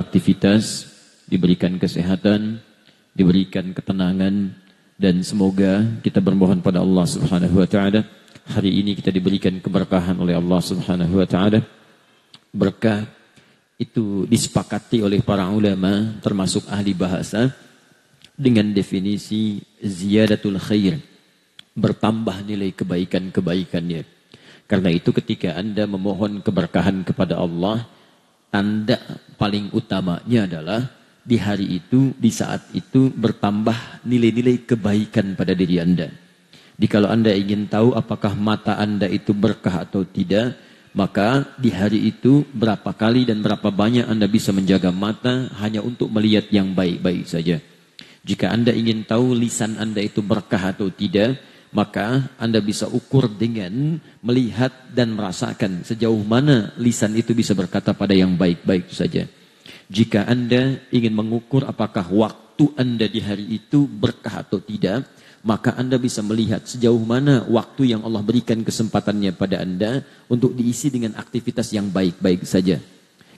aktivitas, diberikan kesehatan, diberikan ketenangan, dan semoga kita bermohon pada Allah Subhanahu wa taala hari ini kita diberikan keberkahan oleh Allah Subhanahu wa taala. Berkah itu disepakati oleh para ulama termasuk ahli bahasa dengan definisi ziyadatul khair, bertambah nilai kebaikan-kebaikannya. Karena itu ketika Anda memohon keberkahan kepada Allah, tanda paling utamanya adalah di hari itu, di saat itu bertambah nilai-nilai kebaikan pada diri Anda. Jadi kalau Anda ingin tahu apakah mata Anda itu berkah atau tidak, maka di hari itu berapa kali dan berapa banyak Anda bisa menjaga mata hanya untuk melihat yang baik-baik saja. Jika Anda ingin tahu lisan Anda itu berkah atau tidak, maka Anda bisa ukur dengan melihat dan merasakan sejauh mana lisan itu bisa berkata pada yang baik-baik saja. Jika Anda ingin mengukur apakah waktu Anda di hari itu berkah atau tidak, maka Anda bisa melihat sejauh mana waktu yang Allah berikan kesempatannya pada Anda untuk diisi dengan aktivitas yang baik-baik saja.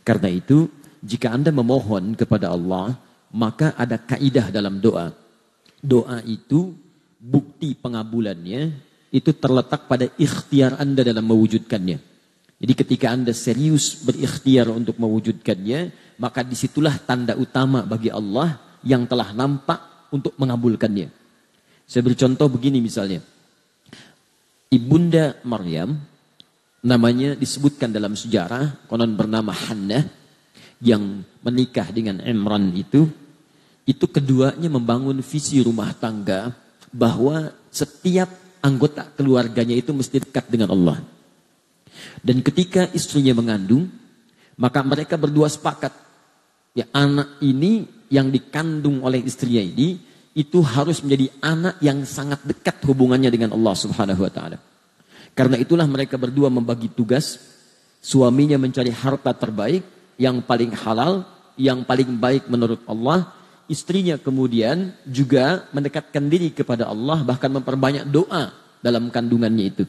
Karena itu, jika Anda memohon kepada Allah, maka ada kaidah dalam doa. Doa itu, bukti pengabulannya, itu terletak pada ikhtiar Anda dalam mewujudkannya. Jadi ketika Anda serius berikhtiar untuk mewujudkannya, maka disitulah tanda utama bagi Allah yang telah nampak untuk mengabulkannya. Saya beri contoh begini misalnya. Ibunda Maryam, namanya disebutkan dalam sejarah, konon bernama Hannah, yang menikah dengan Imran itu keduanya membangun visi rumah tangga, bahwa setiap anggota keluarganya itu mesti dekat dengan Allah. Dan ketika istrinya mengandung, maka mereka berdua sepakat, ya anak ini yang dikandung oleh istrinya ini, itu harus menjadi anak yang sangat dekat hubungannya dengan Allah Subhanahu wa taala. Karena itulah mereka berdua membagi tugas, suaminya mencari harta terbaik, yang paling halal, yang paling baik menurut Allah. Istrinya kemudian juga mendekatkan diri kepada Allah, bahkan memperbanyak doa dalam kandungannya itu.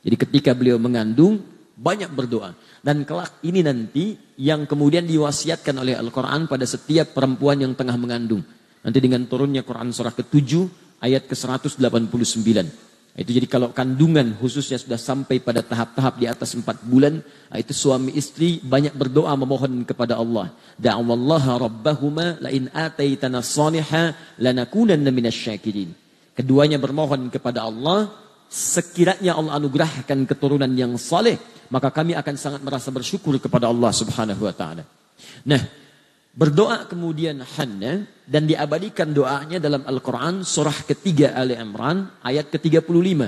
Jadi ketika beliau mengandung, banyak berdoa. Dan kelak ini nanti yang kemudian diwasiatkan oleh Al-Quran pada setiap perempuan yang tengah mengandung. Nanti dengan turunnya Quran surah ke-7 ayat ke-189. Itu jadi kalau kandungan khususnya sudah sampai pada tahap-tahap di atas 4 bulan, itu suami istri banyak berdoa memohon kepada Allah. Da'awallaha rabbahuma la in ataitana shaliha lanakunanna minasyakirin. Keduanya bermohon kepada Allah, sekiranya Allah anugerahkan keturunan yang saleh, maka kami akan sangat merasa bersyukur kepada Allah Subhanahu wa taala. Nah, berdoa kemudian Hannah dan diabadikan doanya dalam Al-Quran surah ketiga Ali Imran ayat ke-35.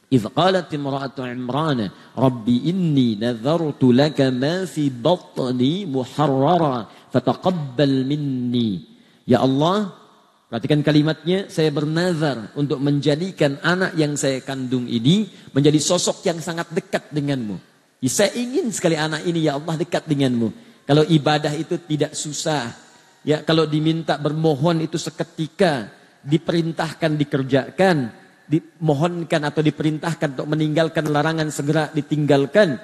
Idh qalat imra'atu Imran Rabbi inni nadhartu laka ma fi batni muharrara fataqabbal minni. Ya Allah, perhatikan kalimatnya, saya bernazar untuk menjadikan anak yang saya kandung ini menjadi sosok yang sangat dekat denganmu. Saya ingin sekali anak ini ya Allah dekat denganmu. Kalau ibadah itu tidak susah, ya kalau diminta bermohon itu seketika, diperintahkan dikerjakan, dimohonkan atau diperintahkan untuk meninggalkan larangan segera ditinggalkan.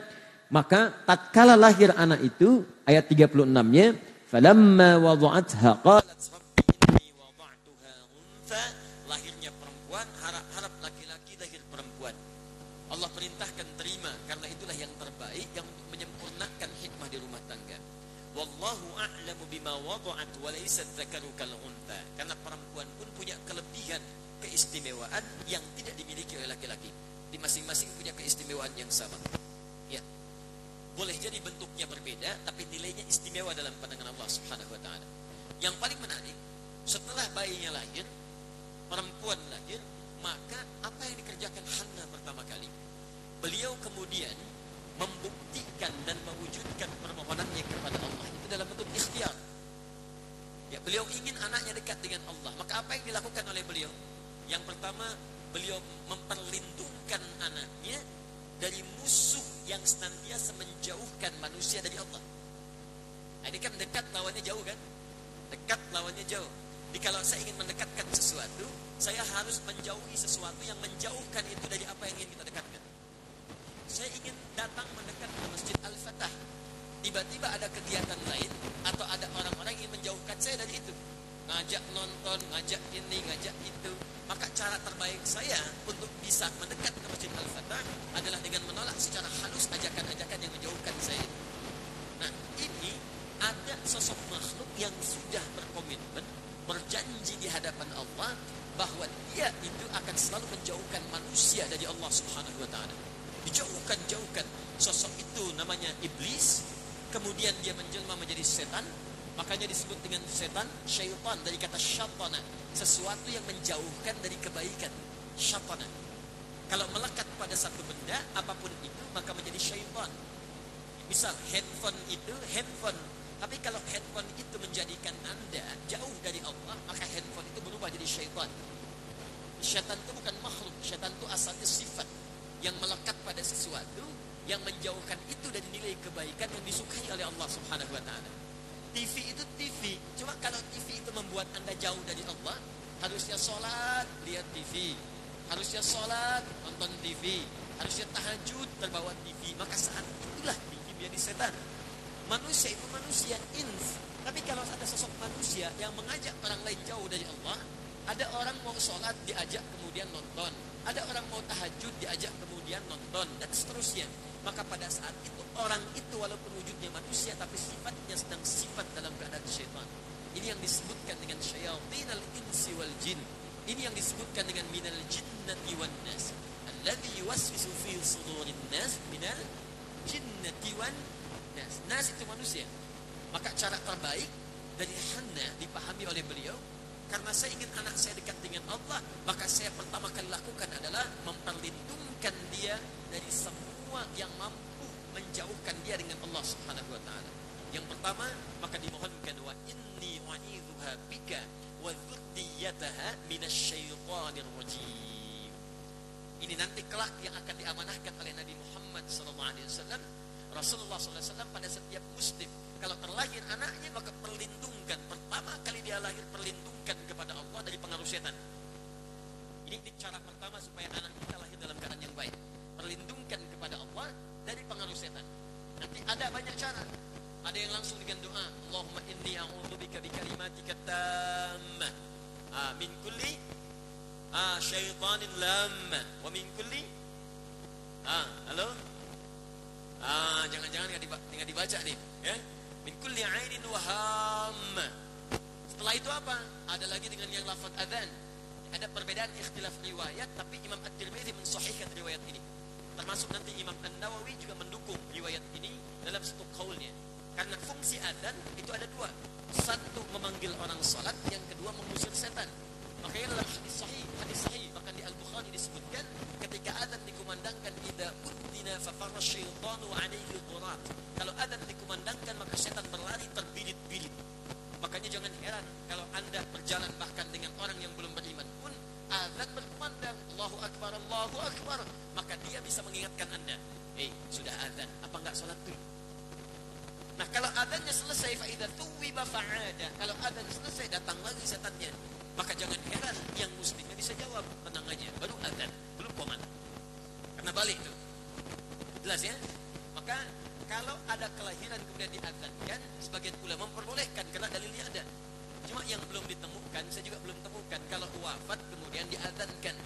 Maka tatkala lahir anak itu, ayat 36-nya, falamma wada'atha qalat rabbi inni wada'tuha untha, lahirnya perempuan, harap laki-laki lahir perempuan. Allah perintahkan terima karena itulah yang terbaik yang untuk menyempurnakan hikmah di rumah tangga. Wallahu a'lamu bima wada'at wa laysa dzakaru kal untha. Karena perempuan pun punya kelebihan, keistimewaan yang tidak dimiliki oleh laki-laki. Di masing-masing punya keistimewaan yang sama. Ya. Boleh jadi bentuknya berbeda tapi nilainya istimewa dalam pandangan Allah Subhanahu wa taala. Yang paling menarik, setelah bayinya lahir, perempuan lahir, maka apa yang dikerjakan Hannah pertama kali? Beliau kemudian membuktikan dan mewujudkan permohonannya kepada Allah itu dalam bentuk ikhtiar. Ya, beliau ingin anaknya dekat dengan Allah. Maka apa yang dilakukan oleh beliau? Yang pertama, beliau memperlindungkan anaknya dari musuh yang senantiasa menjauhkan manusia dari Allah. Nah, ini kan dekat lawannya jauh kan? Dekat lawannya jauh. Jadi kalau saya ingin mendekatkan sesuatu, saya harus menjauhi sesuatu yang menjauhkan itu dari apa yang ingin kita dekatkan. Saya ingin datang mendekat ke Masjid Al-Fatah. Tiba-tiba ada kegiatan lain atau ada orang ngajak nonton, ngajak ini, ngajak itu. Maka cara terbaik saya untuk bisa mendekat ke Masjid Al-Fatah adalah dengan menolak secara halus ajakan-ajakan yang menjauhkan saya. Nah, ini ada sosok makhluk yang sudah berkomitmen, berjanji di hadapan Allah bahwa dia itu akan selalu menjauhkan manusia dari Allah Subhanahu wa taala. Dijauhkan-jauhkan. Sosok itu namanya iblis, kemudian dia menjelma menjadi setan. Makanya disebut dengan setan, syaitan dari kata syaitana, sesuatu yang menjauhkan dari kebaikan. Syaitana. Kalau melekat pada satu benda apapun itu maka menjadi syaitan. Misal handphone itu handphone, tapi kalau handphone itu menjadikan Anda jauh dari Allah, maka handphone itu berubah jadi syaitan. Syaitan itu bukan makhluk, syaitan itu asalnya sifat yang melekat pada sesuatu yang menjauhkan itu dari nilai kebaikan yang disukai oleh Allah Subhanahu wa taala. TV itu TV, cuma kalau TV itu membuat Anda jauh dari Allah, harusnya sholat lihat TV, harusnya sholat nonton TV, harusnya tahajud terbawa TV, maka saat itulah TV menjadi setan. Manusia itu manusia ins, tapi kalau ada sosok manusia yang mengajak orang lain jauh dari Allah, ada orang mau sholat diajak kemudian nonton, ada orang mau tahajud diajak kemudian nonton, dan seterusnya. Maka pada saat itu orang itu walaupun wujudnya manusia tapi sifatnya sedang sifat dalam keadaan syaitan. Ini yang disebutkan dengan syayatinal insi wal jin. Ini yang disebutkan dengan minal jinnati wan nas. Alladzi yuwaswisu fi sudurin nas minal jinnati wan nas. Nas itu manusia. Maka cara terbaik dari Hannah dipahami oleh beliau, karena saya ingin anak saya dekat dengan Allah, maka saya pertama kali lakukan adalah memperlindungkan dia dari semua yang mampu menjauhkan dia dengan Allah Subhanahu wa taala. Yang pertama, maka dimohonkan wa inni u'idzuha bika wa dzurriyyataha minasyaitonir rajim. Ini nanti kelak yang akan diamanahkan oleh Nabi Muhammad sallallahu alaihi wasallam. Rasulullah sallallahu alaihi wasallam pada setiap muslim kalau terlahir anaknya maka perlindungkan, pertama kali dia lahir perlindungkan kepada Allah dari pengaruh setan. Ini cara pertama supaya anak kita lahir dalam keadaan yang baik. Perlindungkan kepada Allah dari pengaruh setan. Nanti ada banyak cara. Ada yang langsung dengan doa, Allahumma inni a'udzubika bikalimatika tammah min kulli syaitanin lamma wa min kulli halo? Jangan-jangan nggak dibaca nih, ya. Min kulli ainin wa hamma. Setelah itu apa? Ada lagi dengan yang lafaz adzan. Ada perbedaan ikhtilaf riwayat, tapi Imam At-Tirmidzi mensahihkan riwayat ini. Termasuk nanti Imam An-Nawawi juga mendukung riwayat ini dalam satu qaulnya. Karena fungsi adzan itu ada dua. Satu memanggil orang salat, yang kedua mengusir setan. Makanya dalam hadis sahih bahkan di Al-Bukhari disebutkan ketika adzan dikumandangkan idza udzina fa farra syaitanu alaihi dhurat. Kalau adzan dikumandangkan maka setan berlari terbirit-birit. Makanya jangan heran kalau Anda berjalan bahkan dengan orang yang belum beriman pun adzan berkumandang Allahu Akbar, maka dia bisa mengingatkan Anda, sudah adzan, apa enggak salat dulu? Nah, kalau adzannya selesai fa idza tuwiba fa'ada, kalau adzan selesai datang lagi setannya, maka jangan heran yang muslimnya bisa jawab, tenang aja, baru adzan, belum qomat. Karena balik itu. Jelas ya? Maka kalau ada kelahiran kemudian diadzankan, sebagian ulama memperbolehkan karena dalilnya ada. Cuma yang belum ditemukan, saya juga belum temukan kalau wafat kemudian diadzankan.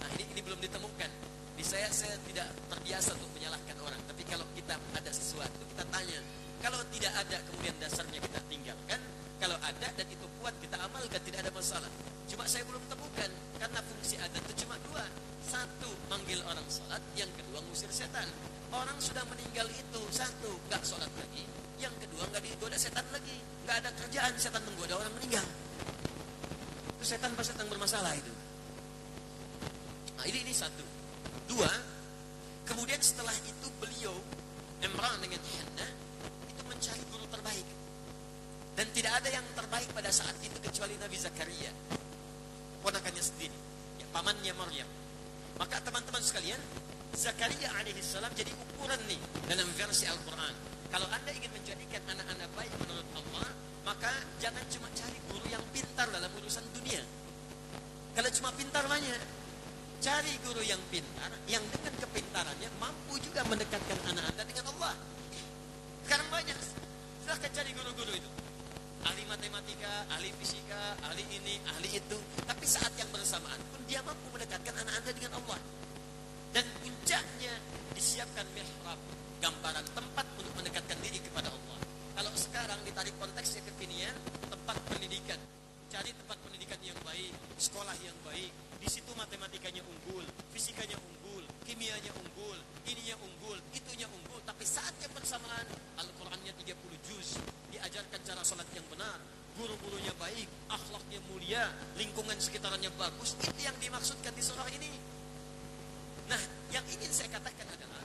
Nah, ini belum ditemukan. Di saya tidak terbiasa untuk menyalahkan orang. Tapi kalau kita ada sesuatu, kita tanya. Kalau tidak ada, kemudian dasarnya kita tinggalkan. Kalau ada dan itu kuat, kita amalkan, tidak ada masalah. Cuma saya belum temukan, karena fungsi adzan itu cuma dua. Satu, manggil orang salat. Yang kedua, ngusir setan. Orang sudah meninggal itu, satu, nggak salat lagi. Yang kedua, nggak digoda setan lagi. Nggak ada kerjaan setan menggoda orang meninggal. Itu setan pas sedang bermasalah itu. Nah, ini satu. Dua, kemudian setelah itu beliau Imran dengan Hannah itu mencari guru terbaik. Dan tidak ada yang terbaik pada saat itu kecuali Nabi Zakaria, ponakannya sendiri, ya, pamannya Maryam. Maka teman-teman sekalian, Zakaria alaihissalam jadi ukuran nih dalam versi Al-Quran. Kalau Anda ingin menjadikan anak-anak baik menurut Allah, maka jangan cuma cari guru yang pintar dalam urusan dunia. Kalau cuma pintar banyak. Cari guru yang pintar, yang dengan kepintarannya mampu juga mendekatkan anak Anda dengan Allah. Sekarang banyak. Silahkan cari guru-guru itu. Ahli matematika, matematika, ahli fisika, ahli ini, ahli itu. Tapi saat yang bersamaan pun dia mampu mendekatkan anak Anda dengan Allah. Dan puncaknya disiapkan mihrab, gambaran tempat untuk mendekatkan diri kepada Allah. Kalau sekarang ditarik konteksnya kekinian, tempat pendidikan. Cari tempat pendidikan yang baik, sekolah yang baik. Di situ matematikanya unggul, fisikanya unggul, kimianya unggul, ininya unggul, itunya unggul. Tapi saat yang bersamaan, Al-Qur'annya 30 juz, diajarkan cara salat yang benar, guru-gurunya baik, akhlaknya mulia, lingkungan sekitarnya bagus. Itu yang dimaksudkan di surah ini. Nah, yang ingin saya katakan adalah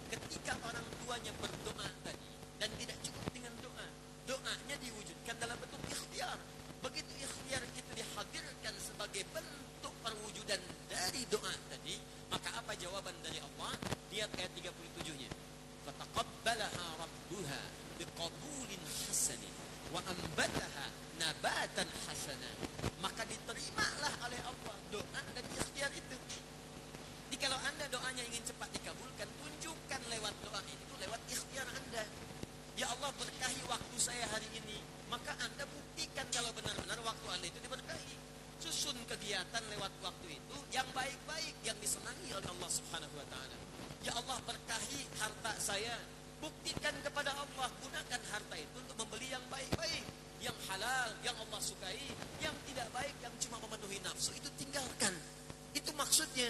ketika orang tuanya berdoa tadi dan tidak cukup dengan doa, doanya diwujudkan dalam bentuk ikhtiar. Begitu ikhtiar itu dihadirkan sebagai bentuk perwujudan dari doa tadi, maka apa jawaban dari Allah? Lihat ayat 37-nya. Fataqabbalaha rabbuha biqabulin hasanin wa ambataha nabatan hasanan. Maka diterimalah oleh Allah doa dan ikhtiar itu. Jadi kalau Anda doanya ingin cepat dikabulkan, tunjukkan lewat doa itu, lewat ikhtiar Anda. Ya Allah, berkahi waktu saya hari ini. Maka Anda buktikan kalau benar-benar waktu Anda itu diberkahi. Susun kegiatan lewat waktu itu yang baik-baik, yang disenangi oleh Allah Subhanahu wa Ta'ala. Ya Allah, berkahi harta saya. Buktikan kepada Allah, gunakan harta itu untuk membeli yang baik-baik, yang halal, yang Allah sukai. Yang tidak baik, yang cuma memenuhi nafsu, itu tinggalkan. Itu maksudnya.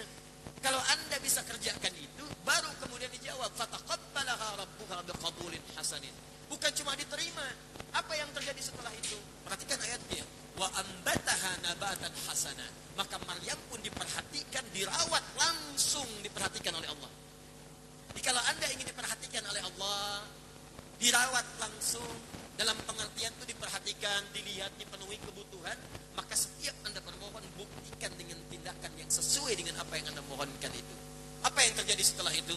Kalau Anda bisa kerjakan itu, baru kemudian dijawab, fataqabbalaha rabbuha biqabulin hasanin. Bukan cuma diterima. Apa yang terjadi setelah itu? Perhatikan ayatnya. Wa ambataha nabatan hasana. Maka Maryam pun diperhatikan, dirawat langsung, diperhatikan oleh Allah. Jadi kalau Anda ingin diperhatikan oleh Allah, dirawat langsung, dalam pengertian itu diperhatikan, dilihat, dipenuhi kebutuhan, maka setiap Anda bermohon, buktikan dengan tindakan yang sesuai dengan apa yang Anda mohonkan itu. Apa yang terjadi setelah itu?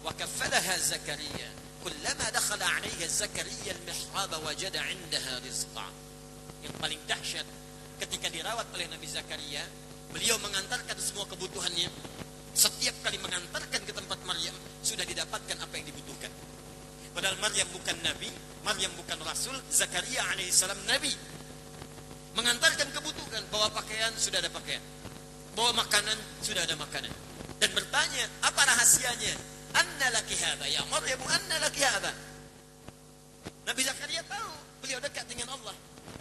Wa kafalaha Zakaria kullama dakhala 'alayha Zakaria al-mihrab wajada 'indaha rizqa. Yang paling dahsyat ketika dirawat oleh Nabi Zakaria, beliau mengantarkan semua kebutuhannya. Setiap kali mengantarkan ke tempat Maryam, sudah didapatkan apa yang dibutuhkan. Padahal Maryam bukan nabi, Maryam bukan rasul, Zakaria alaihissalam nabi. Mengantarkan kebutuhan, bawa pakaian, sudah ada pakaian. Bawa makanan, sudah ada makanan. Dan bertanya, apa rahasianya? Anna laki hadha, ya Maryam, anna laki hadha. Nabi Zakaria tahu, beliau dekat dengan Allah.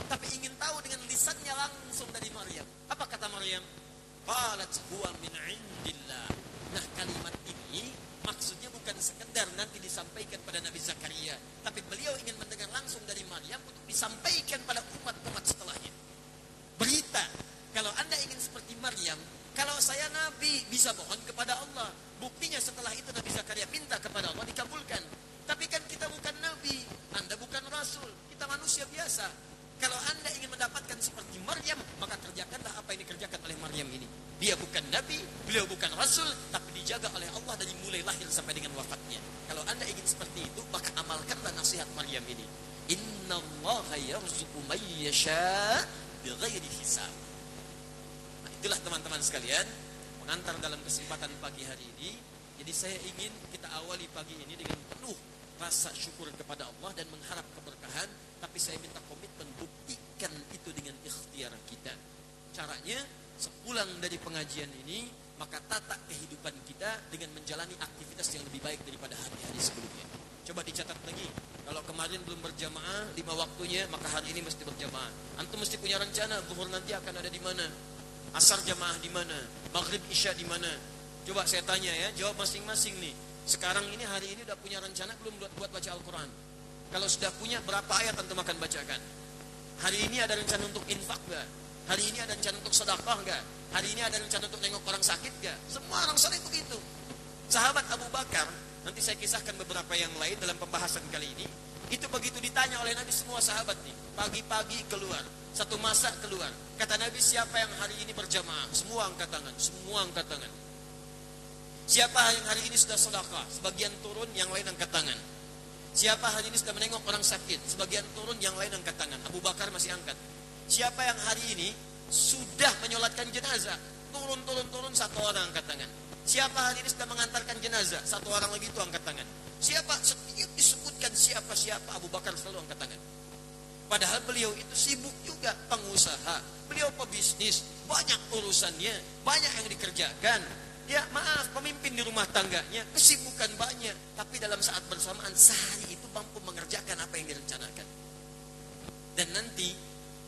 Tapi ingin tahu dengan lisannya langsung dari Maryam. Apa kata Maryam? Qalat huwa min indillah. Nah, kalimat ini maksudnya bukan sekedar nanti disampaikan pada Nabi Zakaria, tapi beliau ingin mendengar langsung dari Maryam untuk disampaikan pada umat-umat setelahnya. Berita, kalau Anda ingin seperti Maryam, kalau saya Nabi bisa mohon kepada Allah. Buktinya setelah itu Nabi Zakaria minta kepada Allah, dikabulkan. Tapi kan kita bukan Nabi, Anda bukan Rasul, kita manusia biasa. Kalau Anda ingin mendapatkan seperti Maryam, maka kerjakanlah apa yang dikerjakan oleh Maryam ini. Dia bukan Nabi, beliau bukan Rasul, tapi dijaga oleh Allah dari mulai lahir sampai dengan wafatnya. Kalau Anda ingin seperti itu, maka amalkanlah nasihat Maryam ini. Inna Allaha yarzuqu man yasha' bighairi hisab. Nah, itulah teman-teman sekalian, pengantar dalam kesempatan pagi hari ini. Jadi saya ingin kita awali pagi ini dengan penuh rasa syukur kepada Allah dan mengharap keberkahan. Tapi saya minta komitmen, buktikan itu dengan ikhtiar kita. Caranya, sepulang dari pengajian ini, maka tata kehidupan kita dengan menjalani aktivitas yang lebih baik daripada hari-hari sebelumnya. Coba dicatat lagi. Kalau kemarin belum berjamaah 5 waktunya, maka hari ini mesti berjamaah. Antum mesti punya rencana, zuhur nanti akan ada di mana, asar jamaah di mana, maghrib isya di mana. Coba saya tanya ya, jawab masing-masing nih. Sekarang ini, hari ini udah punya rencana belum buat baca Al-Quran? Kalau sudah punya, berapa ayat antum akan bacakan? Hari ini ada rencana untuk infak gak? Hari ini ada rencana untuk sedekah gak? Hari ini ada rencana untuk nengok orang sakit gak? Semua orang saleh begitu. Sahabat Abu Bakar, nanti saya kisahkan beberapa yang lain dalam pembahasan kali ini. Itu begitu ditanya oleh Nabi, semua sahabat nih, pagi-pagi keluar, satu masa keluar. Kata Nabi, siapa yang hari ini berjamaah? Semua angkat tangan, semua angkat tangan. Siapa yang hari ini sudah sedekah? Sebagian turun, yang lain angkat tangan. Siapa hari ini sudah menengok orang sakit? Sebagian turun, yang lain angkat tangan. Abu Bakar masih angkat. Siapa yang hari ini sudah menyolatkan jenazah? Turun, satu orang angkat tangan. Siapa hari ini sudah mengantarkan jenazah? Satu orang lagi itu angkat tangan. Siapa? Setiap disebutkan siapa-siapa, Abu Bakar selalu angkat tangan. Padahal beliau itu sibuk juga, pengusaha, beliau pebisnis, banyak urusannya, banyak yang dikerjakan. Ya maaf, pemimpin di rumah tangganya, kesibukan banyak. Tapi dalam saat bersamaan, sehari itu mampu mengerjakan apa yang direncanakan. Dan nanti,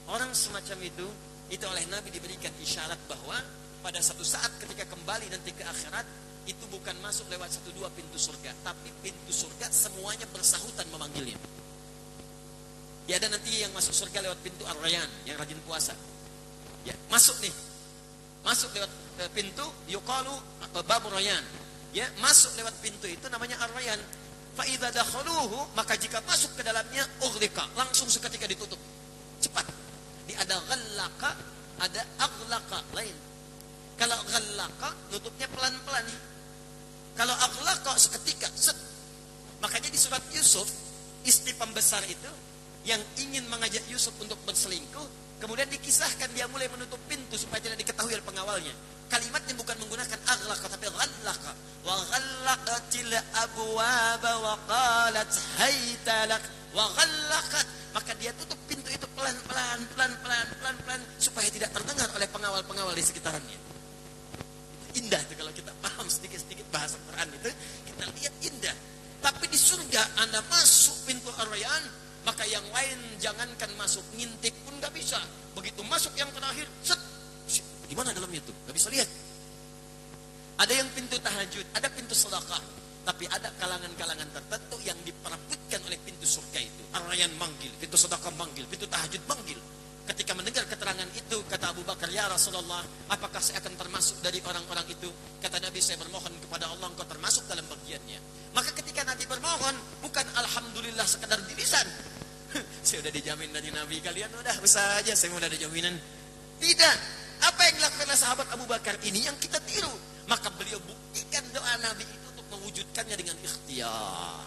orang semacam itu oleh Nabi diberikan isyarat bahwa pada satu saat ketika kembali nanti ke akhirat, itu bukan masuk lewat 1-2 pintu surga, tapi pintu surga semuanya bersahutan memanggilnya. Ya ada nanti yang masuk surga lewat pintu Ar-Rayyan, yang rajin puasa. Ya, masuk nih. Masuk lewat pintu yuqalu babur Rayyan. Ya, masuk lewat pintu itu namanya Ar-Rayyan. Fa idza dakhaluhu, maka jika masuk ke dalamnya ughliqa, langsung seketika ditutup. Cepat. Ada ghallaqa, ada aghlaqa lain. Kalau ghallaqa nutupnya pelan-pelan. Kalau aghlaqa seketika, set. Makanya di surat Yusuf, istri pembesar itu yang ingin mengajak Yusuf untuk berselingkuh, kemudian dikisahkan dia mulai menutup pintu supaya tidak diketahui oleh pengawalnya. Kalimatnya bukan menggunakan aghlaqa tapi ghallaqa. Wa ghallaqatil abwaba wa qalat haytalak wa ghallaqat. Maka dia tutup pintu itu pelan-pelan supaya tidak terdengar oleh pengawal-pengawal di sekitarannya. Indah itu kalau kita paham sedikit-sedikit bahasa Quran itu, kita lihat indah. Tapi di surga Anda masuk pintu Ar-Rayyan, maka yang lain jangankan masuk, ngintip pun gak bisa. Begitu masuk yang terakhir, set, gimana dalamnya tuh? Gak bisa lihat. Ada yang pintu tahajud, ada pintu sedekah, tapi ada kalangan-kalangan tertentu yang diperebutkan oleh pintu surga itu. Ar-Rayyan manggil, pintu sedekah manggil, pintu tahajud manggil. Ketika mendengar keterangan itu, kata Abu Bakar, ya Rasulullah, apakah saya akan termasuk dari orang-orang itu? Kata Nabi, saya bermohon kepada Allah, engkau termasuk dalam bagiannya. Maka ketika Nabi bermohon, bukan alhamdulillah sekadar di lisan. Saya udah dijamin dari Nabi, kalian udah usaha aja, saya udah ada jaminan. Tidak. Apa yang dilakukan oleh sahabat Abu Bakar ini yang kita tiru. Maka beliau buktikan doa Nabi itu untuk mewujudkannya dengan ikhtiar.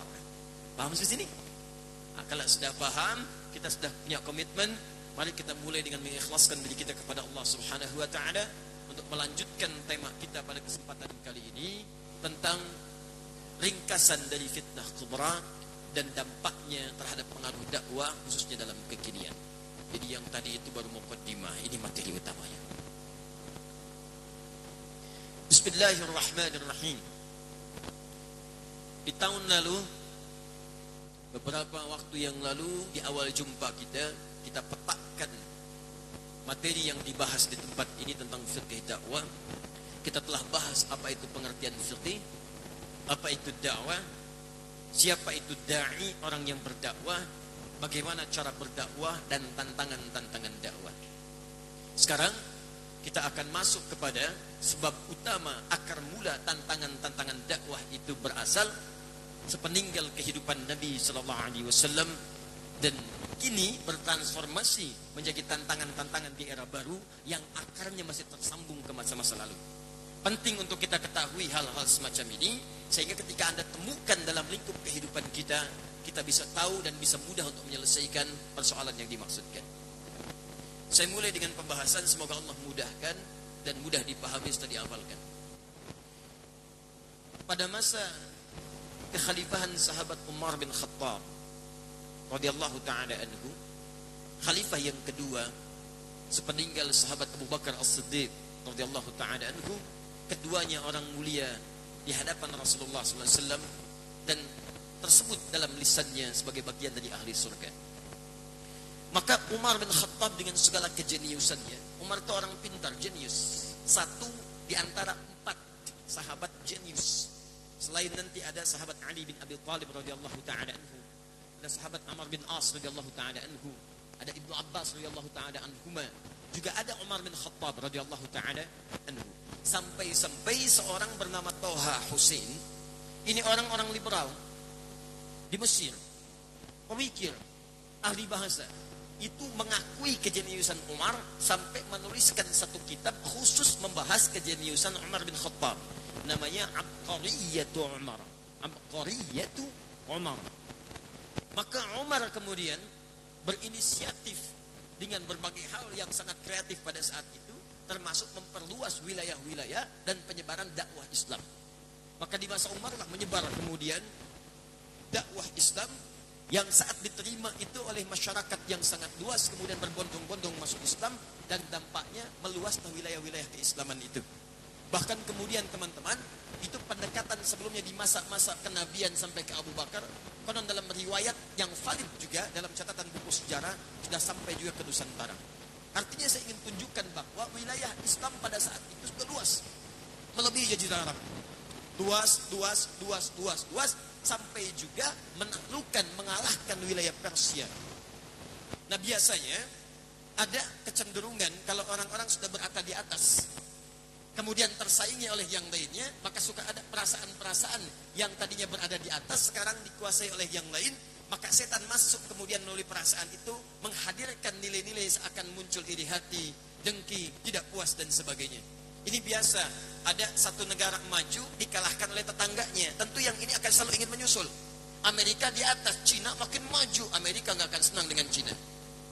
Paham di sini? Nah, kalau sudah paham, kita sudah punya komitmen, mari kita mulai dengan mengikhlaskan diri kita kepada Allah Subhanahu wa taala untuk melanjutkan tema kita pada kesempatan kali ini tentang ringkasan dari fitnah kubra dan dampaknya terhadap pengaruh dakwah khususnya dalam kekinian. Jadi yang tadi itu baru muqaddimah, ini materi utamanya. Bismillahirrahmanirrahim. Di tahun lalu, beberapa waktu yang lalu, di awal jumpa kita petakan materi yang dibahas di tempat ini tentang fiqh dakwah. Kita telah bahas apa itu pengertian fiqh, apa itu dakwah, siapa itu da'i, orang yang berdakwah, bagaimana cara berdakwah, dan tantangan-tantangan dakwah. Sekarang kita akan masuk kepada sebab utama akar mula tantangan-tantangan dakwah itu berasal sepeninggal kehidupan Nabi sallallahu alaihi wasallam dan kini bertransformasi menjadi tantangan-tantangan di era baru yang akarnya masih tersambung ke masa-masa lalu. Penting untuk kita ketahui hal-hal semacam ini sehingga ketika Anda temukan dalam lingkup kehidupan kita, kita bisa tahu dan bisa mudah untuk menyelesaikan persoalan yang dimaksudkan. Saya mulai dengan pembahasan, semoga Allah mudahkan dan mudah dipahami setelah dihafalkan. Pada masa kekhalifahan sahabat Umar bin Khattab radhiyallahu taala anhu, khalifah yang kedua sepeninggal sahabat Abu Bakar As-Siddiq radhiyallahu taala anhu, keduanya orang mulia di hadapan Rasulullah sallallahu alaihi wasallam dan tersebut dalam lisannya sebagai bagian dari ahli surga. Maka Umar bin Khattab dengan segala kejeniusannya, Umar itu orang pintar, jenius, satu di antara 4 sahabat jenius. Selain nanti ada sahabat Ali bin Abi Thalib radhiyallahu taala anhu, ada sahabat Amr bin As radhiyallahu taala anhu, ada Ibnu Abbas radhiyallahu taala anhuma, juga ada Umar bin Khattab radhiyallahu taala anhu. Sampai seorang bernama Toha Hussein, ini orang-orang liberal di Mesir, pemikir, ahli bahasa, itu mengakui kejeniusan Umar sampai menuliskan satu kitab khusus membahas kejeniusan Umar bin Khattab. Namanya Abqariyatu Umar. Abqariyatu Umar. Maka Umar kemudian berinisiatif dengan berbagai hal yang sangat kreatif pada saat itu, termasuk memperluas wilayah-wilayah dan penyebaran dakwah Islam. Maka di masa Umar lah menyebar kemudian dakwah Islam yang saat diterima itu oleh masyarakat yang sangat luas, kemudian berbondong-bondong masuk Islam, dan dampaknya meluas ke wilayah-wilayah keislaman itu. Bahkan kemudian teman-teman, itu pendekatan sebelumnya di masa-masa kenabian sampai ke Abu Bakar, konon dalam riwayat yang valid juga dalam catatan buku sejarah, sudah sampai juga ke Nusantara. Artinya saya ingin tunjukkan bahwa wilayah Islam pada saat itu sudah luas, melebihi Jazirah Arab. Luas, sampai juga menaklukkan, mengalahkan wilayah Persia. Nah biasanya ada kecenderungan kalau orang-orang sudah berada di atas, kemudian tersaingi oleh yang lainnya, maka suka ada perasaan-perasaan yang tadinya berada di atas, sekarang dikuasai oleh yang lain, maka setan masuk kemudian melalui perasaan itu, menghadirkan nilai-nilai seakan muncul iri hati, dengki, tidak puas, dan sebagainya. Ini biasa, ada satu negara maju dikalahkan oleh tetangganya, tentu yang ini akan selalu ingin menyusul. Amerika di atas, Cina makin maju, Amerika nggak akan senang dengan Cina.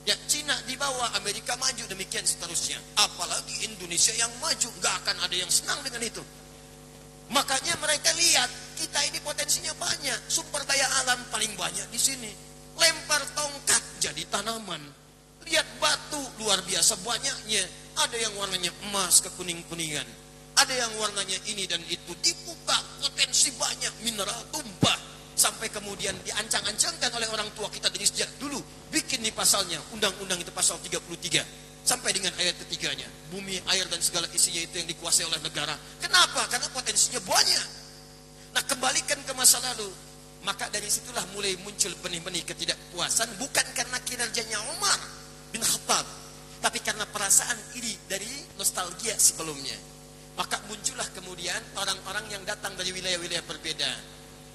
Ya, Cina di bawah, Amerika maju, demikian seterusnya. Apalagi Indonesia yang maju, nggak akan ada yang senang dengan itu. Makanya mereka lihat, kita ini potensinya banyak, sumber daya alam paling banyak di sini. Lempar tongkat jadi tanaman. Lihat batu, luar biasa banyaknya. Ada yang warnanya emas kekuning-kuningan. Ada yang warnanya ini dan itu. Dibuka, potensi banyak, mineral tumpah. Sampai kemudian diancang-ancangkan oleh orang tua kita dari sejak dulu. Bikin di pasalnya, undang-undang itu pasal 33. Sampai dengan ayat ketiganya. Bumi, air, dan segala isinya itu yang dikuasai oleh negara. Kenapa? Karena potensinya banyak. Nah, kembalikan ke masa lalu. Maka dari situlah mulai muncul benih-benih ketidakpuasan. Bukan karena kinerjanya Umar bin Khattab, tapi karena perasaan iri dari nostalgia sebelumnya. Maka muncullah kemudian orang-orang yang datang dari wilayah-wilayah berbeda.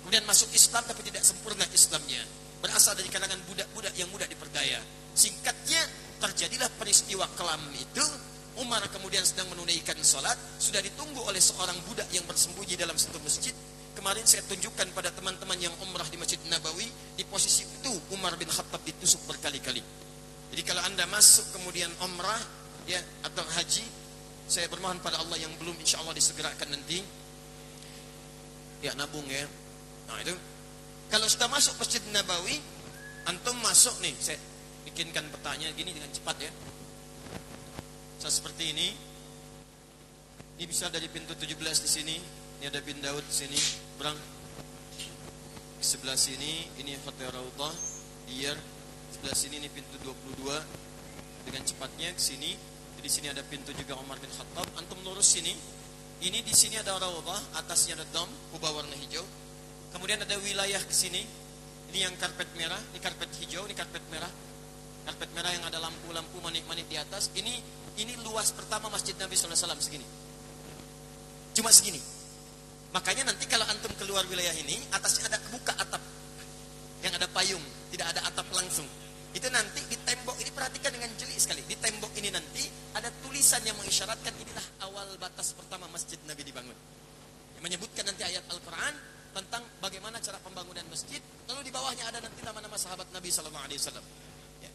Kemudian masuk Islam tapi tidak sempurna Islamnya. Berasal dari kalangan budak-budak yang mudah diperdaya. Singkatnya, terjadilah peristiwa kelam itu. Umar kemudian sedang menunaikan sholat. Sudah ditunggu oleh seorang budak yang bersembunyi dalam satu masjid. Kemarin saya tunjukkan pada teman-teman yang umrah di Masjid Nabawi. Di posisi itu Umar bin Khattab ditusuk berkali-kali. Jadi kalau anda masuk kemudian umrah ya atau haji, saya bermohon pada Allah yang belum insya Allah disegerakan nanti, ya nabung ya. Nah itu, kalau sudah masuk Masjid Nabawi, antum masuk nih, saya bikinkan petanya gini dengan cepat ya. Saya seperti ini. Ini bisa dari pintu 17 di sini. Ini ada bin Daud di sini, berang. Di sebelah sini, ini Hotel Raudhah, Diyar. Sebelah sini ini pintu 22. Dengan cepatnya ke sini. Di sini ada pintu juga Umar bin Khattab. Antum lurus sini. Ini di sini ada Raudhah, atasnya ada dom, kubah warna hijau. Kemudian ada wilayah ke sini. Ini yang karpet merah, ini karpet hijau, ini karpet merah. Karpet merah yang ada lampu-lampu manik-manik di atas. Ini luas pertama Masjid Nabi SAW segini. Cuma segini. Makanya nanti kalau antum keluar wilayah ini, atasnya ada kebuka atap yang ada payung, tidak ada atap langsung. Itu nanti di tembok ini, perhatikan dengan jeli sekali. Di tembok ini nanti ada tulisan yang mengisyaratkan inilah awal batas pertama Masjid Nabi dibangun. Yang menyebutkan nanti ayat Al-Quran tentang bagaimana cara pembangunan masjid. Lalu di bawahnya ada nanti nama-nama sahabat Nabi SAW. Ya.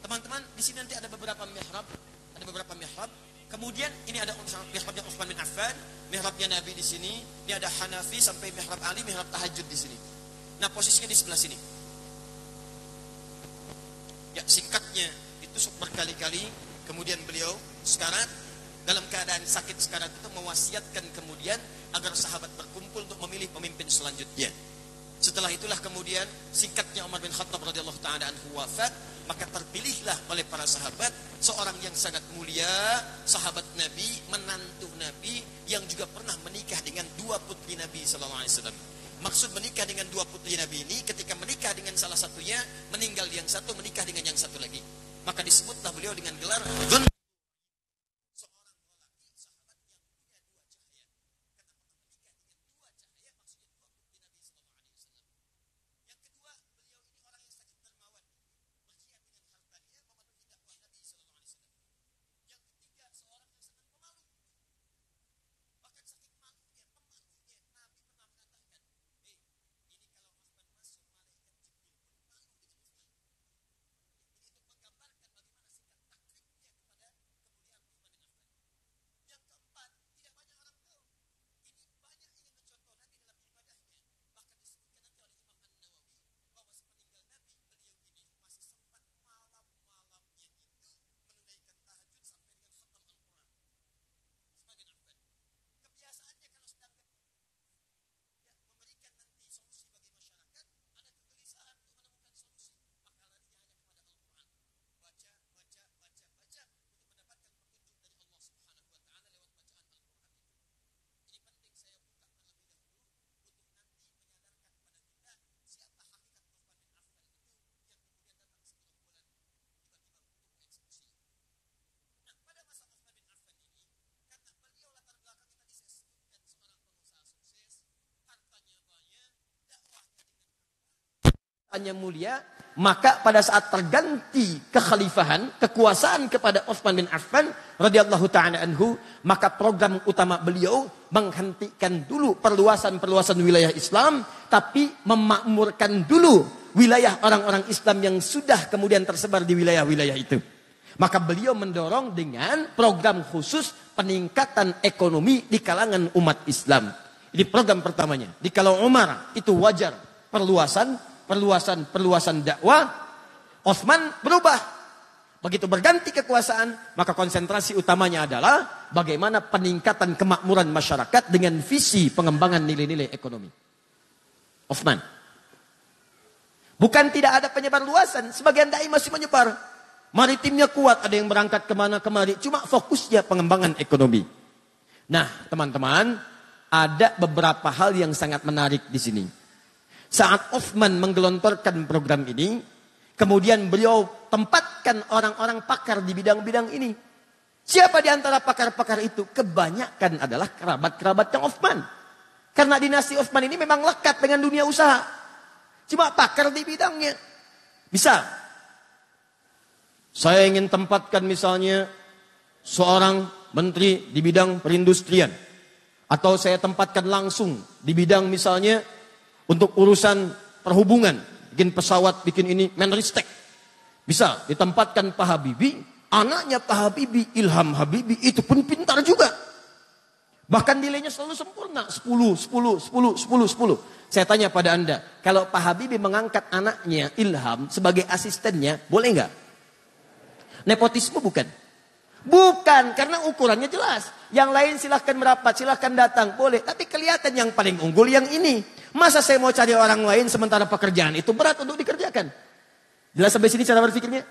Teman-teman, di sini nanti ada beberapa mihrab. Ada beberapa mihrab. Kemudian ini ada mihrabnya Utsman bin Affan, mihrabnya Nabi di sini. Ini ada Hanafi sampai mihrab Ali, mihrab tahajud di sini. Nah, posisinya di sebelah sini. Ya, singkatnya ditusuk berkali-kali. Kemudian beliau sekarat, dalam keadaan sakit sekarat itu mewasiatkan kemudian agar sahabat berkumpul untuk memilih pemimpin selanjutnya. Setelah itulah kemudian singkatnya Umar bin Khattab radhiyallahu taala anhu wafat, maka terpilihlah oleh para sahabat seorang yang sangat mulia, sahabat Nabi, menantu Nabi yang juga pernah menikah dengan dua putri Nabi sallallahu alaihi wasallam. Maksud menikah dengan dua putri Nabi ini, ketika menikah dengan salah satunya, meninggal yang satu, menikah dengan yang satu lagi. Maka disebutlah beliau dengan gelar Dzun. hanya mulia, maka pada saat terganti kekhalifahan, kekuasaan kepada Utsman bin Affan radhiyallahu taala anhu, maka program utama beliau menghentikan dulu perluasan wilayah Islam, tapi memakmurkan dulu wilayah orang-orang Islam yang sudah kemudian tersebar di wilayah-wilayah itu. Maka beliau mendorong dengan program khusus peningkatan ekonomi di kalangan umat Islam. Ini program pertamanya. Di kalau Umar itu wajar perluasan dakwah, Utsman berubah. Begitu berganti kekuasaan, maka konsentrasi utamanya adalah bagaimana peningkatan kemakmuran masyarakat dengan visi pengembangan nilai-nilai ekonomi. Utsman. Bukan tidak ada penyebar luasan, sebagian dai masih menyebar. Maritimnya kuat, ada yang berangkat kemana kemari, cuma fokusnya pengembangan ekonomi. Nah, teman-teman, ada beberapa hal yang sangat menarik di sini. Saat Utsman menggelontorkan program ini, kemudian beliau tempatkan orang-orang pakar di bidang-bidang ini. Siapa di antara pakar-pakar itu? Kebanyakan adalah kerabat-kerabatnya Utsman. Karena dinasti Utsman ini memang lekat dengan dunia usaha. Cuma pakar di bidangnya. Bisa. Saya ingin tempatkan misalnya seorang menteri di bidang perindustrian. Atau saya tempatkan langsung di bidang misalnya untuk urusan perhubungan, bikin pesawat, bikin ini, Menristek. Bisa ditempatkan Pak Habibie, anaknya Pak Habibie, Ilham Habibie, itu pun pintar juga. Bahkan nilainya selalu sempurna, 10. Saya tanya pada Anda, kalau Pak Habibie mengangkat anaknya Ilham sebagai asistennya, boleh nggak? Nepotisme bukan? Bukan, karena ukurannya jelas. Yang lain silahkan merapat, silahkan datang, boleh. Tapi kelihatan yang paling unggul yang ini. Masa saya mau cari orang lain sementara pekerjaan itu berat untuk dikerjakan? Jelas sampai sini cara berpikirnya?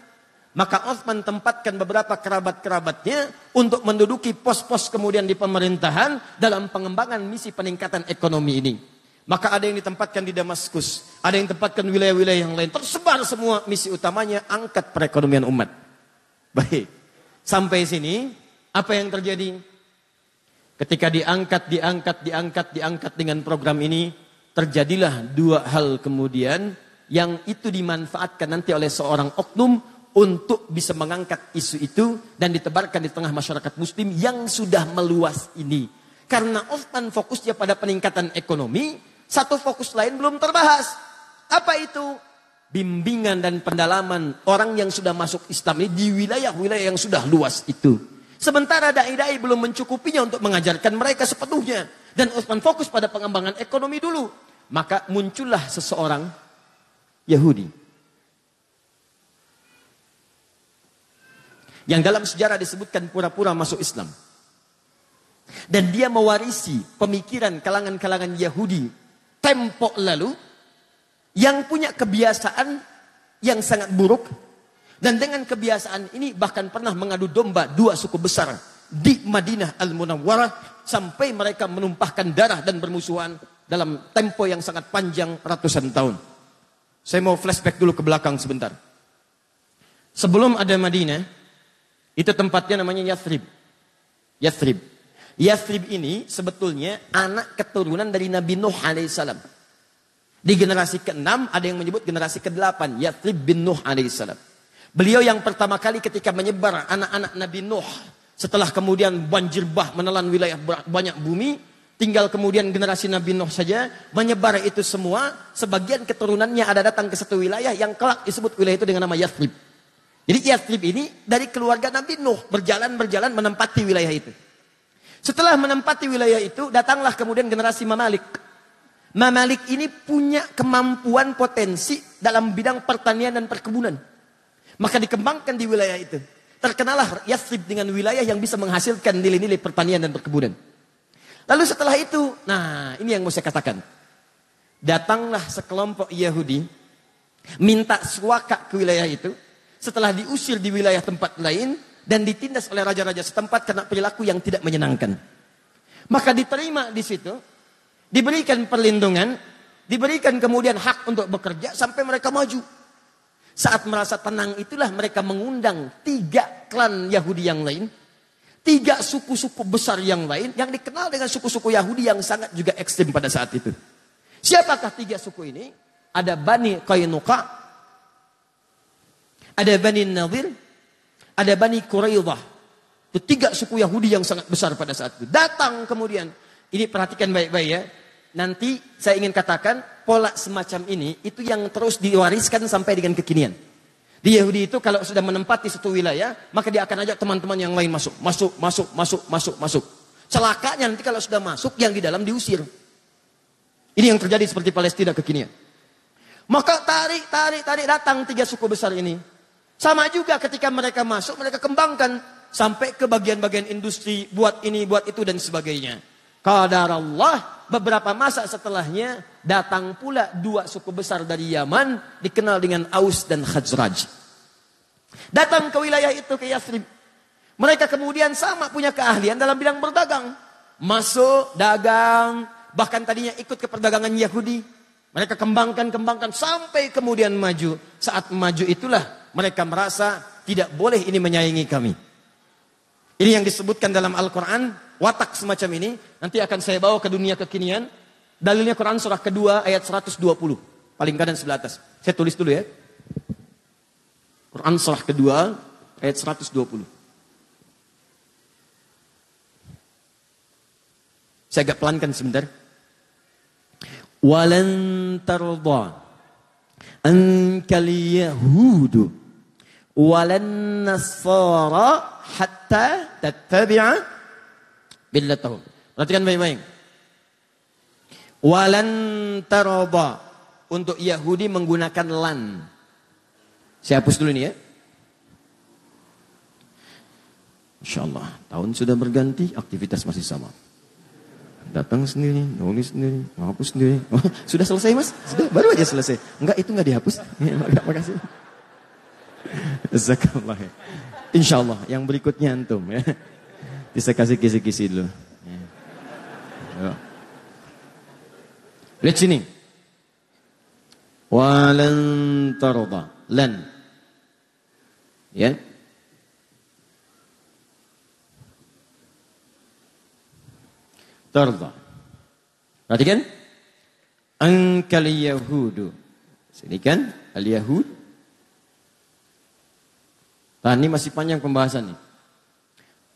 Maka Utsman tempatkan beberapa kerabat-kerabatnya untuk menduduki pos-pos kemudian di pemerintahan dalam pengembangan misi peningkatan ekonomi ini. Maka ada yang ditempatkan di Damaskus, ada yang ditempatkan wilayah-wilayah yang lain. Tersebar semua misi utamanya angkat perekonomian umat. Baik, sampai sini apa yang terjadi? Ketika diangkat dengan program ini, terjadilah dua hal kemudian yang itu dimanfaatkan nanti oleh seorang oknum untuk bisa mengangkat isu itu dan ditebarkan di tengah masyarakat muslim yang sudah meluas ini. Karena Utsman fokusnya pada peningkatan ekonomi, satu fokus lain belum terbahas. Apa itu? Bimbingan dan pendalaman orang yang sudah masuk Islam ini di wilayah-wilayah yang sudah luas itu. Sementara dai-dai belum mencukupinya untuk mengajarkan mereka sepenuhnya. Dan Utsman fokus pada pengembangan ekonomi dulu. Maka muncullah seseorang Yahudi. Yang dalam sejarah disebutkan pura-pura masuk Islam. Dan dia mewarisi pemikiran kalangan-kalangan Yahudi tempo lalu. Yang punya kebiasaan yang sangat buruk. Dan dengan kebiasaan ini bahkan pernah mengadu domba dua suku besar di Madinah Al-Munawwarah. Sampai mereka menumpahkan darah dan bermusuhan dalam tempo yang sangat panjang ratusan tahun. Saya mau flashback dulu ke belakang sebentar. Sebelum ada Madinah, itu tempatnya namanya Yathrib. Yathrib ini sebetulnya anak keturunan dari Nabi Nuh alaihissalam. Di generasi ke-6 ada yang menyebut generasi ke-8, Yathrib bin Nuh alaihissalam. Beliau yang pertama kali ketika menyebar anak-anak Nabi Nuh, setelah kemudian banjir bah menelan wilayah banyak bumi, tinggal kemudian generasi Nabi Nuh saja menyebar itu semua. Sebagian keturunannya ada datang ke satu wilayah yang kelak disebut wilayah itu dengan nama Yathrib. Jadi Yathrib ini dari keluarga Nabi Nuh berjalan menempati wilayah itu. Setelah menempati wilayah itu, datanglah kemudian generasi Mamalik. Mamalik ini punya kemampuan potensi dalam bidang pertanian dan perkebunan. Maka dikembangkan di wilayah itu. Terkenalah Yathrib dengan wilayah yang bisa menghasilkan nilai-nilai pertanian dan perkebunan. Lalu setelah itu, nah ini yang mau saya katakan. Datanglah sekelompok Yahudi, minta suaka ke wilayah itu. Setelah diusir di wilayah tempat lain, dan ditindas oleh raja-raja setempat karena perilaku yang tidak menyenangkan. Maka diterima di situ, diberikan perlindungan, diberikan kemudian hak untuk bekerja sampai mereka maju. Saat merasa tenang itulah mereka mengundang 3 klan Yahudi yang lain, 3 suku-suku besar yang lain yang dikenal dengan suku-suku Yahudi yang sangat juga ekstrim pada saat itu. Siapakah 3 suku ini? ada Bani Qainuqa, ada Bani Nadir, ada Bani Quraidah. Itu 3 suku Yahudi yang sangat besar pada saat itu. Datang kemudian. Ini perhatikan baik-baik ya. Nanti saya ingin katakan pola semacam ini itu yang terus diwariskan sampai dengan kekinian. Di Yahudi itu kalau sudah menempati satu wilayah, maka dia akan ajak teman-teman yang lain masuk. Masuk. Celakanya nanti kalau sudah masuk, yang di dalam diusir. Ini yang terjadi seperti Palestina kekinian. Maka tarik datang 3 suku besar ini. Sama juga ketika mereka masuk, mereka kembangkan sampai ke bagian-bagian industri, buat ini, buat itu dan sebagainya. Qadarallah, beberapa masa setelahnya datang pula 2 suku besar dari Yaman dikenal dengan Aus dan Khazraj. Datang ke wilayah itu, ke Yathrib. Mereka kemudian sama punya keahlian dalam bidang berdagang. Masuk, dagang, bahkan tadinya ikut ke perdagangan Yahudi. Mereka kembangkan sampai kemudian maju. Saat maju itulah mereka merasa tidak boleh ini menyaingi kami. Ini yang disebutkan dalam Al-Quran, watak semacam ini, nanti akan saya bawa ke dunia kekinian. Dalilnya Quran surah kedua ayat 120. Paling kanan sebelah atas. Saya tulis dulu ya. Quran surah kedua ayat 120. Saya agak pelankan sebentar. Walan tarda ankal yahudu walan nasara hatta tattabi'a millatahum. Perhatikan baik-baik. Walan tarda, untuk Yahudi menggunakan lan. Saya hapus dulu ini ya. Insyaallah, tahun sudah berganti, aktivitas masih sama. Datang sendiri, nulis sendiri, menghapus sendiri. Oh, sudah selesai mas? Sudah, baru aja selesai. Enggak, itu enggak dihapus. Ya, makasih. Jazakallah. Insyaallah yang berikutnya antum ya. Bisa kasih kisi-kisi dulu. Ya. Lihat sini. Walan tarda. Lan. Ya. Tarda. Perhatikan. Ankal yahudu. Sini kan al-yahud. Nah, ini masih panjang pembahasan nih.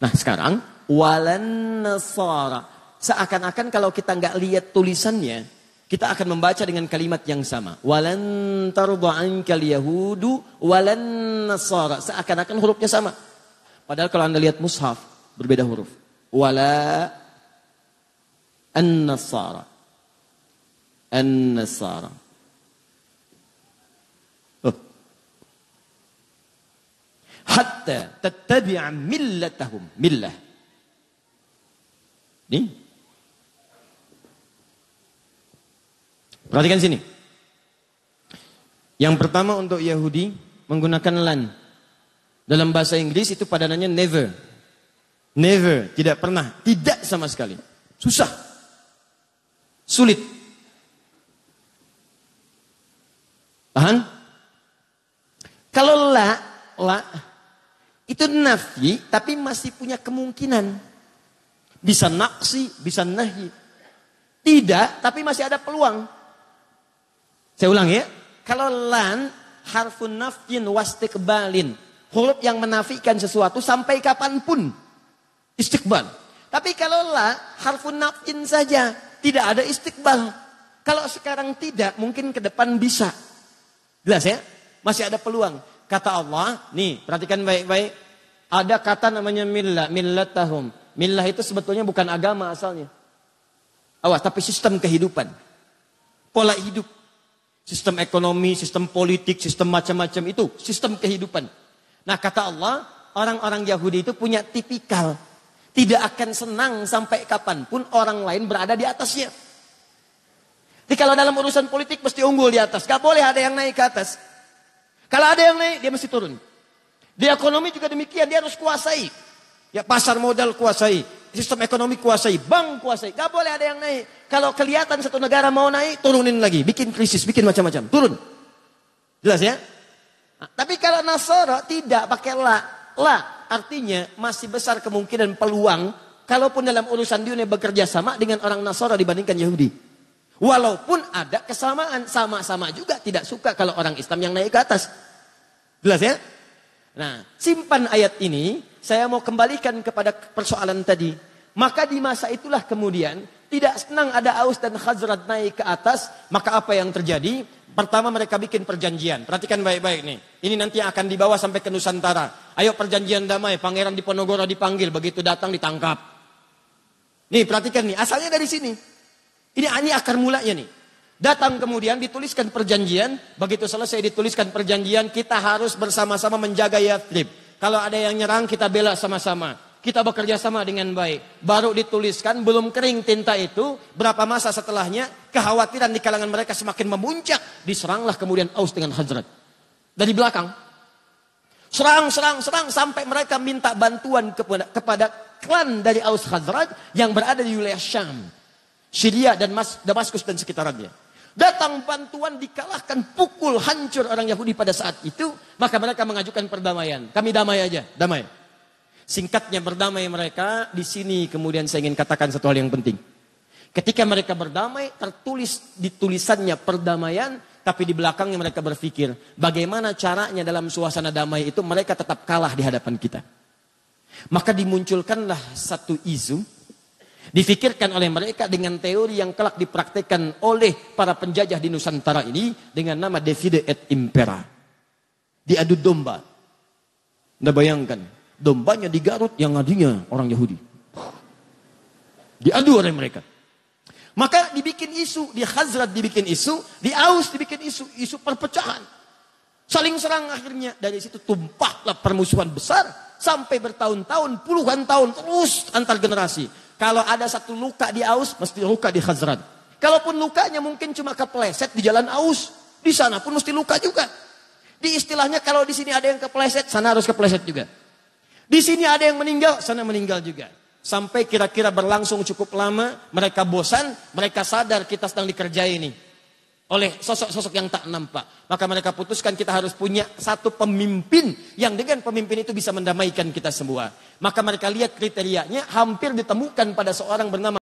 Nah, sekarang walan nasara. Seakan-akan kalau kita nggak lihat tulisannya, kita akan membaca dengan kalimat yang sama. Walan tarda ankal yahudu walan nasara. Seakan-akan hurufnya sama. Padahal kalau Anda lihat mushaf, berbeda huruf. Wala an-nasara. An-nasara. Hatta tattabi'a millatahum. Millah. Ini. Perhatikan sini. Yang pertama untuk Yahudi menggunakan lan. Dalam bahasa Inggris itu padanannya never. Never, tidak pernah, tidak sama sekali. Susah. Sulit. Paham? Kalau la itu nafi, tapi masih punya kemungkinan. Bisa naksi, bisa nahi. Tidak, tapi masih ada peluang. Saya ulang ya. Kalau lan, harfun nafyin wastiqbalin. Huruf yang menafikan sesuatu sampai kapanpun. Istiqbal. Tapi kalau la, harfun nafyin saja. Tidak ada istiqbal. Kalau sekarang tidak, mungkin ke depan bisa. Jelas ya? Masih ada peluang. Kata Allah, nih perhatikan baik-baik. Ada kata namanya millah, millatahum. Millah itu sebetulnya bukan agama asalnya. Awas, tapi sistem kehidupan. Pola hidup. Sistem ekonomi, sistem politik, sistem macam-macam itu. Sistem kehidupan. Nah kata Allah, orang-orang Yahudi itu punya tipikal. Tidak akan senang sampai kapanpun orang lain berada di atasnya. Jadi kalau dalam urusan politik mesti unggul di atas. Gak boleh ada yang naik ke atas. Kalau ada yang naik, dia mesti turun. Di ekonomi juga demikian, dia harus kuasai. Ya pasar modal kuasai, sistem ekonomi kuasai, bank kuasai. Gak boleh ada yang naik. Kalau kelihatan satu negara mau naik, turunin lagi. Bikin krisis, bikin macam-macam. Turun. Jelas ya? Nah, tapi kalau Nasara tidak pakai la. La artinya masih besar kemungkinan peluang. Kalaupun dalam urusan dunia bekerja sama dengan orang Nasara dibandingkan Yahudi. Walaupun ada kesamaan, sama-sama juga tidak suka kalau orang Islam yang naik ke atas. Jelas ya? Nah, simpan ayat ini, saya mau kembalikan kepada persoalan tadi. Maka di masa itulah kemudian, tidak senang ada Aus dan Khazraj naik ke atas, maka apa yang terjadi? Pertama mereka bikin perjanjian. Perhatikan baik-baik nih. Ini nanti akan dibawa sampai ke Nusantara. Ayo perjanjian damai, Pangeran Diponegoro dipanggil, begitu datang ditangkap. Nih perhatikan nih, asalnya dari sini. Ini akar mulanya nih. Datang kemudian dituliskan perjanjian, begitu selesai dituliskan perjanjian, kita harus bersama-sama menjaga Yathrib. Kalau ada yang nyerang kita bela sama-sama. Kita bekerja sama dengan baik. Baru dituliskan, belum kering tinta itu. Berapa masa setelahnya, kekhawatiran di kalangan mereka semakin memuncak. Diseranglah kemudian Aus dengan Khazraj. Dari belakang. Serang, sampai mereka minta bantuan kepada klan dari Aus Khazraj yang berada di wilayah Syam. Syria dan Damaskus dan sekitarnya. Datang bantuan, dikalahkan, pukul, hancur orang Yahudi pada saat itu. Maka mereka mengajukan perdamaian. Kami damai aja, damai. Singkatnya berdamai mereka, di sini kemudian saya ingin katakan satu hal yang penting. Ketika mereka berdamai, tertulis di tulisannya perdamaian, tapi di belakangnya mereka berpikir, bagaimana caranya dalam suasana damai itu mereka tetap kalah di hadapan kita. Maka dimunculkanlah satu isu, difikirkan oleh mereka dengan teori yang kelak dipraktekkan oleh para penjajah di Nusantara ini, dengan nama Divide et Impera. Diadu domba. Anda bayangkan. Dombanya di Garut yang ngadinya orang Yahudi. Diadu oleh mereka. Maka dibikin isu, di Khazraj dibikin isu, di Aus dibikin isu perpecahan. Saling serang akhirnya, dari situ tumpahlah permusuhan besar sampai bertahun-tahun, puluhan tahun terus antar generasi. Kalau ada satu luka di Aus, mesti luka di Khazraj. Kalaupun lukanya mungkin cuma kepleset di jalan Aus, di sana pun mesti luka juga. Di istilahnya kalau di sini ada yang kepleset, sana harus kepleset juga. Di sini ada yang meninggal, sana meninggal juga. Sampai kira-kira berlangsung cukup lama, mereka bosan, mereka sadar kita sedang dikerjai ini oleh sosok-sosok yang tak nampak. Maka mereka putuskan kita harus punya satu pemimpin yang dengan pemimpin itu bisa mendamaikan kita semua. Maka mereka lihat kriterianya hampir ditemukan pada seorang bernama